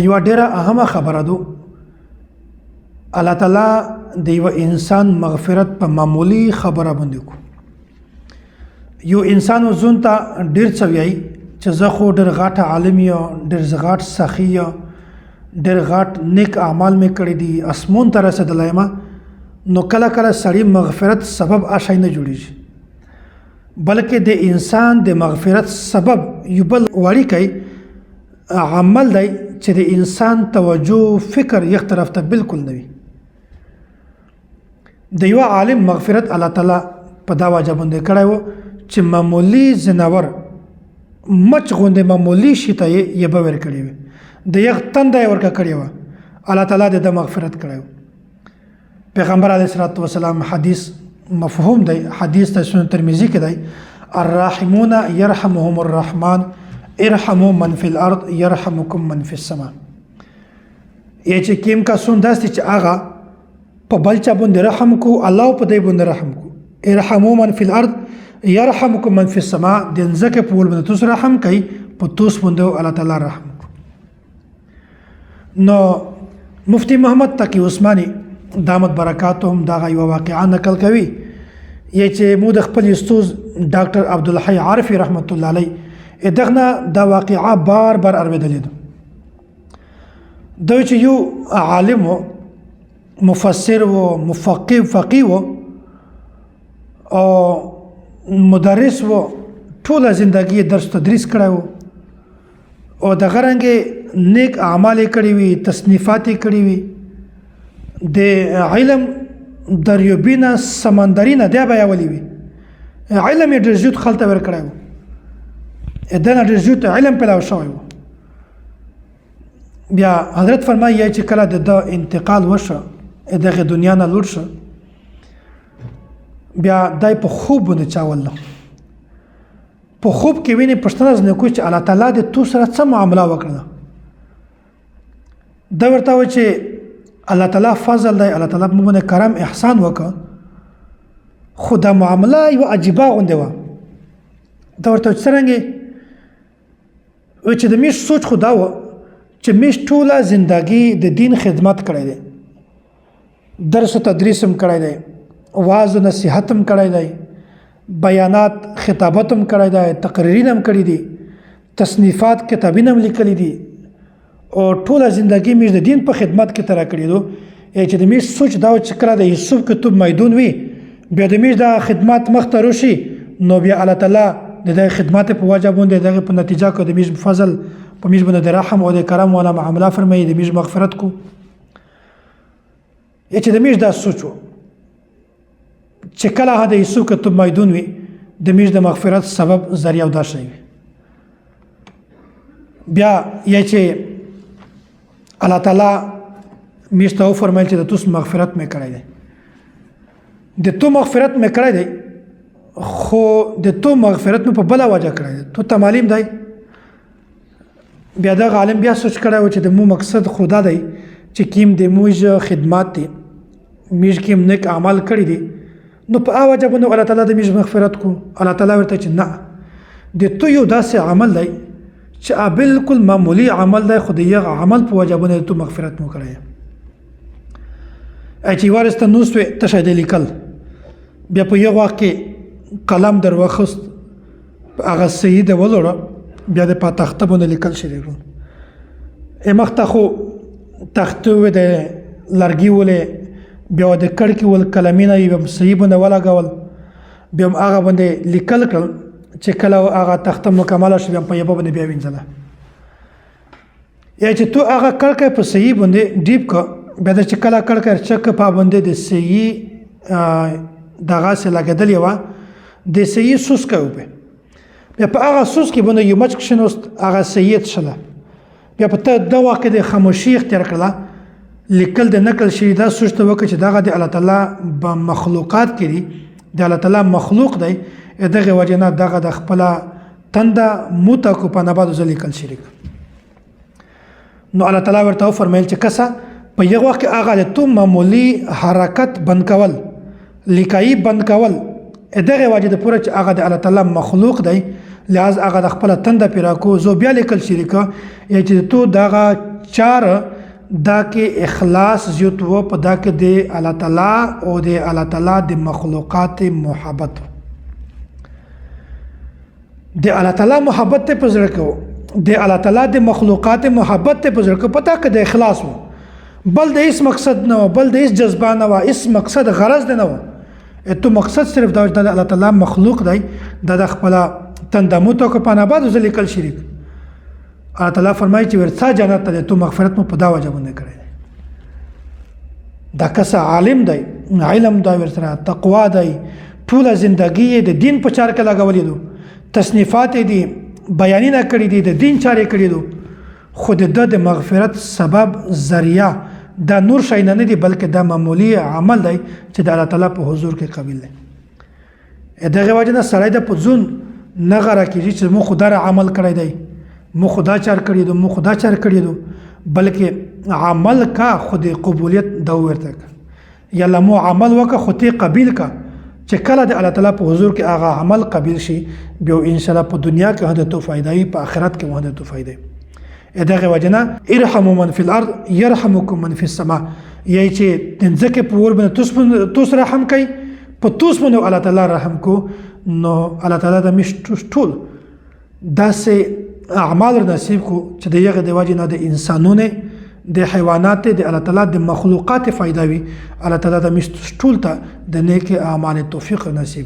یو ډیره اهمه خبره ده الله تعالی د یو انسان مغفرت په معمولی خبره باندې کو یو انسان وزون ته ډیر څه وایي چې زه خو ډیر غاټه عالم یم ډیر غاټ سخی یم ډیر غاټ نیک اعمال مې کړی دي اسمون ته رسېدلی یم نو کله کله سړی مغفرت سبب آشای نه جوړیږي بلکې د انسان د مغفرت سبب یو بل وړي کوي عمل دی چې د انسان توجه فکر یک طرف ته بالکل نه وي د یو عالم مغفرت الله تعالی په دا وجه باندې کړی و چې معمولی ځناور مچ غوندې معمولی شي ته یې به ورکړی وي د یو تنده یې ورکړه کړې وه الله تعالی د مغفرت کړی و پیغمبر علیه الصلاة والسلام حدیث مفهوم دی حدیث ته سنن ترمذی کې دی الراحمون يرحمهم الرحمن ارحموا من في الارض يرحمكم من في السماء یا چې کیم کا سون داسې چې هغه په بل چا باندې رحم کو الله په دې باندې رحم کو ارحموا من في الارض يرحمكم من في السماء د ځکه په ول باندې تاسو رحم کوي په تاسو باندې الله تعالی رحم کو نو مفتی محمد تقی عثماني دامت برکاتهم دا یو واقعا نقل کوي یا چې مو د خپل استاد ډاکټر عبدالحی عارفی رحمت الله علیه دغه دا واقعا بار بار اوریدلې ده دوی چې یو عالم و مفسر و فقيه و او مدرس و ټول ژوندۍ درس تدریس کړو او د غرنګ نیک اعمال کړی وي تصنیفات کړی وي د علم دریوبینه سمندرینه دی بیا ولي وي علم یې ډېر زیات خلته ور کړو دنه ډېر زیات علم پیدا شوی و بیا حضرت فرمایي چې کله د انتقال وشو دغه دنیا نه لور شو بیا دای په خوب باندې چاول په خوب کې ویني پښتنه ځنه کوي چې الله تعالی د تو سره څه معامله وکړه دا ورته و چې الله تعالی فضل دی الله تعالی موږ باندې کرم احسان وکړه خدا معامله یو عجیبه غونډه و دا ورته څنګه و چې د میش سوچ خدا و چې میش ټوله زندگی د دین خدمت کړی دی درس تدریسم کړی دی واعظ نصیحتم کړی دی بیانات خطابتم کړی دی تقریرینم کړی دي تصنیفات کتابینم لیکلی دي او ټوله زندگی میش د دین په خدمت کې تر کړی دو چې د میش سوچ دا چې کړه د یوسف کتب میدون وی بیا د میش د خدمات مخترو شي نو بیا الله تعالی د خدمات په واجب باندې دغه په نتیجه کې د میش فضل په میش باندې د رحم او د کرم ولا معامله فرمایي د میش مغفرت کو چې د میش دا سوچو چې کله هدا یوسف کتب میدون وی د میش د مغفرت سبب ذریعہ ودا شي بیا چې الله تعالی میشته فرمایل چې د توس مغفرت مې کړی دی د تو مغفرت مې کړی دی خو د تو مغفرت مې په بل وجه کړی دی تو ته معلوم دی بیا دا عالم بیا سوچ کړی و چې د مو مقصد خدا دی چې کیم د موج خدمات دي میش کیم نیک اعمال کړی دي نو په هغه وجه باندې الله تعالی د میش مغفرت کو الله تعالی ورته چې نه د تو یو داسې عمل دی چې بالکل معمولی عمل دی خو د یغه عمل په وجه باندې تو مغفرت مو کړی چې ورسته نو ست تشهد لیکل بیا په یو وخت کې قلم در وخست هغه سید ولوره بیا د پاتخته باندې لیکل شي مخته خو تخته و د لرګي ولې بیا د کړکې ول کلمینه یو صحیح باندې ولاګول بیا هغه باندې لیکل کړل چې کله هغه تخته مکمل شي په یبه باندې بیا وینځله یا چې تو هغه کړکې په صحیح باندې ډیپ کا بیا د چې کله کړکې چک په باندې د صحیح دغه سره لګیدل یو د صحیح سوس کوي بیا په هغه سوس کې باندې یو مچ شنوست هغه صحیح شله بیا په ته د واقع د خاموشي اختیار کړله لیکل د نقل شي دا سوچته وکړه چې دغه د الله تعالی په مخلوقات کې دي د الله تعالی مخلوق دی دغه وجنه دغه د خپل تنده موته کو په نباد ذلیکل شریک نو الله تعالی ورته فرمایل چې کسا په یو وخت هغه د تو معمولی حرکت بند کول لیکای بند کول دغه وجه د پوره چې هغه د الله تعالی مخلوق دی لحاظ هغه د خپل تنده پیرا کو زو بیا لیکل شریکه یا چې تو دغه چار دا کې اخلاص زیات و په دا کې د الله تعالی او د الله تعالی د مخلوقات محبت د الله تعالی محبت ته پزړه کو د الله تعالی د مخلوقات محبت ته پزړه کو پتا کې د اخلاص و بل د هیڅ مقصد نه بل د هیڅ جذبه نه و هیڅ مقصد غرض نه و ته مقصد صرف دا د الله تعالی مخلوق دی د خپل تندمو ته کو پناه بعد ذل کل شریک الله تعالی فرمایي چې ورڅا جنت ته تو مغفرت مو په دا وجه باندې کړی دا کس عالم دی علم دا ورسره تقوا دی ټول ژوندۍ د دین په چار کې لګولې دو تصنیفات دي بیانونه کړی دي د دین چارې کړی دو خود د مغفرت سبب ذریعہ دا نور شي نه دي بلکې دا معمولی عمل دی چې د الله تعالی په حضور کې قبول دی دغه وجه نه سړی د پځون نه غره کیږي چې مو خدای عمل کړی دی مو خدا چار کړی دو مو خدا چار کړی دو بلکې عمل کا خود قبولیت دا ورته یا مو عمل وکه خو ته قبول کا چې کله د الله تعالی په حضور کې هغه عمل قبول شي بیا ان شاء الله په دنیا کې هدا تو فائدای په آخرت کې هدا تو فائدای دغه وجنه ارحموا من فی الارض يرحمكم من فی السماء یی چې تنځکه په ور باندې توس رحم کوي په توس باندې الله تعالی رحم کو نو الله تعالی د مشټول داسې اعمال نصیب کو چې دغه د وجنه د انسانونه د حیوانات د الله تعالی د مخلوقات فائدہ وي الله تعالی د مشټول ته د نیک اعمال توفیق نصیب